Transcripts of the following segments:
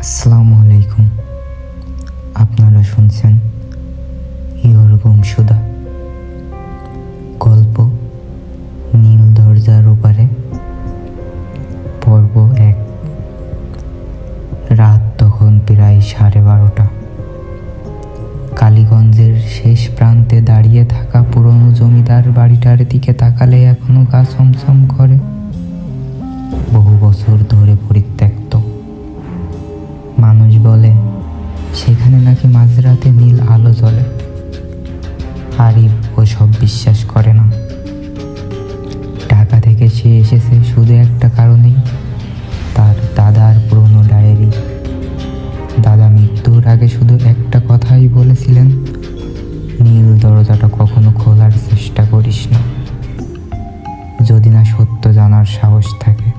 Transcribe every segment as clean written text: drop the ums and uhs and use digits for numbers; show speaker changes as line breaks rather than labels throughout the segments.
আসসালামু আলাইকুম। আপনারা শুনছেন ইয়োর গুমশুদা গল্প নীল দরজার ওপারে, পর্ব 1। রাত তখন প্রায় 12:30। কালীগঞ্জের শেষ প্রান্তে দাঁড়িয়ে থাকা পুরনো জমিদার বাড়িটার দিকে তাকালে এখনো গা ছমছম করে। বহু বছর ধরে পরিত্যক্ত। মানুষ বলে সেখানে নাকি মাঝরাতে নীল আলো জ্বলে। আরিফ ওসব বিশ্বাস করে না। ঢাকা থেকে সে এসেছে শুধু একটা কারণেই, তার দাদার পুরনো ডায়েরি। দাদা মৃত্যুর আগে শুধু একটা কথাই বলেছিলেন, নীল দরজাটা কখনো খোলার চেষ্টা করিস না, যদি না সত্য জানার সাহস থাকে।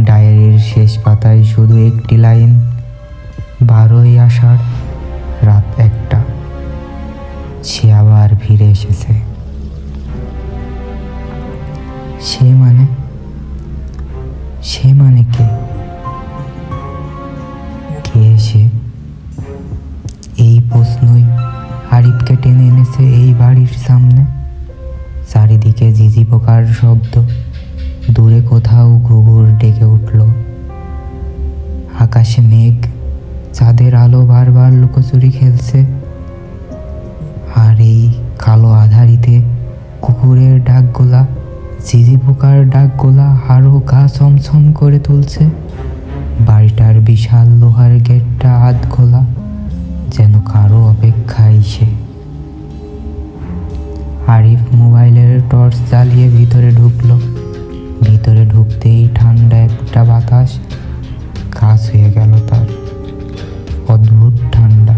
ডায়েরির শেষ পাতায় শুধু একটি লাইন, 12ই আষাঢ়, রাত 1টা। সে আবার ফিরে এসেছে। সে মানে কে? কে সে? এই প্রশ্নই আরিফকে টেনে এনেছে এই বাড়ির সামনে। চারিদিকে ঝিঝি পোকার শব্দ, দূরে কোথাও ঘুঘুর ডেকে উঠল। আকাশে মেঘ, চাঁদের আলো বারবার লুকোচুরি খেলছে। আর এই কালো আধারিতে কুকুরের ডাকগোলা, ঝিঝি পোকার ডাকগোলা আরও গা ছমছম করে তুলছে। বাড়িটার বিশাল লোহার গেটটা আধ খোলা, যেন কারো অপেক্ষায় সে। আরিফ মোবাইলের টর্চ জ্বালিয়ে ভিতরে ঢুকলো। ভিতরে ঢুকতেই ঠান্ডা একটা বাতাস গা ছুঁয়ে গেল তার। অদ্ভুত ঠান্ডা।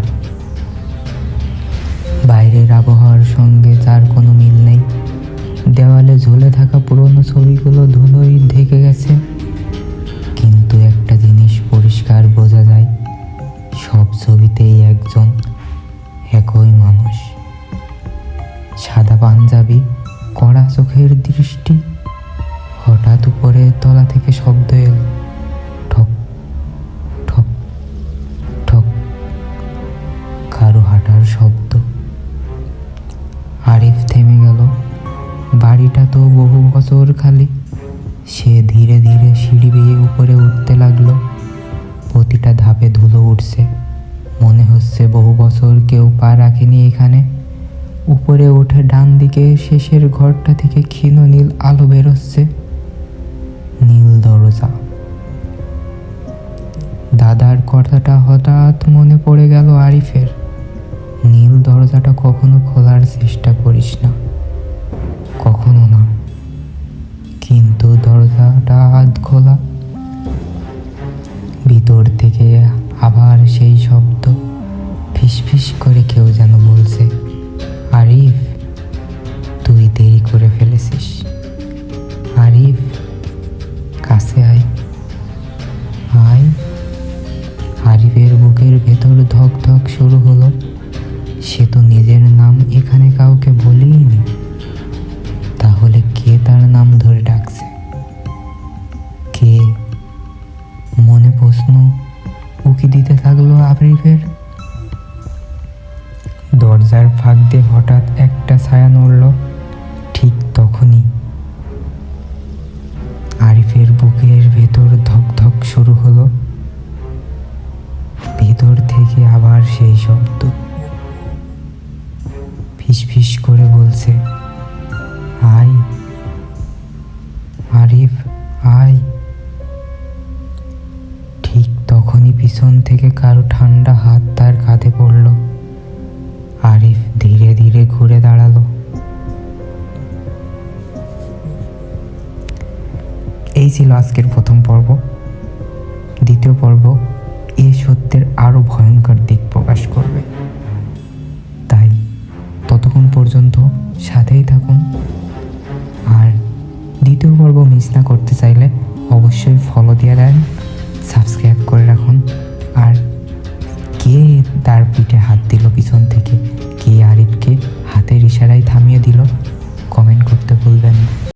বাইরের আবহাওয়ার সঙ্গে তার কোনো মিল নেই। দেওয়ালে ঝুলে থাকা পুরনো ছবিগুলো ধুলোয় ঢেকে গেছে, কিন্তু একটা জিনিস পরিষ্কার বোঝা যায়, সব ছবিতেই একজন, একই মানুষ। সাদা পাঞ্জাবি, কড়া চোখের দৃষ্টি। হঠাৎ উপরের তলা থেকে শব্দ এল, ঠক ঠক ঠক, কারো হাঁটার শব্দ। আরিফ থেমে গেল। বাড়িটা তো বহু বছর খালি। সে ধীরে ধীরে সিঁড়ি বেয়ে উপরে উঠতে লাগলো। প্রতিটা ধাপে ধুলো উঠছে, মনে হচ্ছে বহু বছর কেউ পা রাখেনি এখানে। উপরে উঠে ডান দিকে শেষের ঘরটা থেকে ক্ষীণ নীল আলো বেরোচ্ছে। নীল দরজা। দাদার কথাটা হঠাৎ মনে পড়ে গেল আরিফের। নীল দরজাটা কখনো খোলার চেষ্টা করিস না, কখনো না। কিন্তু দরজাটা আধ খোলা। ভিতর থেকে আবার সেই শব্দ, ফিসফিস করে কেউ যেন বলছে, আরিফ তুই দেরি করে ফেলেছিস। আরিফ কাছে আয়, আয়। আরিফের বুকের ভেতর ধক ধক শুরু হলো। সে তো নিজের নাম এখানে কাউকে বলেইনি। তাহলে কে তার নাম ধরে ডাকছে? কে? মনে প্রশ্ন উকি দিতে থাকলো আরিফের। দরজার ফাঁক দিয়ে হঠাৎ একটা ছায়া নড়ল। ঠিক তখনই আরিফের বুকের ভেতর ধক ধক শুরু হলো। ভেতর থেকে আবার সেই শব্দ, ফিসফিস করে বলছে, আয় আরিফ আয়। ঠিক তখনই পিছন থেকে কারো ঠান্ডা হাত তার কাঁধে পড়ল। আরিফ ধীরে ধীরে ঘুরে দাঁড়ালো। এই ছিল আজকের প্রথম পর্ব। দ্বিতীয় পর্ব এই সত্যের আরো ভয়ঙ্কর দিক প্রকাশ করবে। তাই ততক্ষণ পর্যন্ত সাথেই থাকুন। আর দ্বিতীয় পর্ব মিস না করতে চাইলে অবশ্যই ফলো দিয়ে দেন, সাবস্ক্রাইব করে রাখুন। আর কে তার পিঠে হাত দিল পিছন থেকে, কে আরিফকে হাতের ইশারায় থামিয়ে দিল, কমেন্ট করতে ভুলবেন না।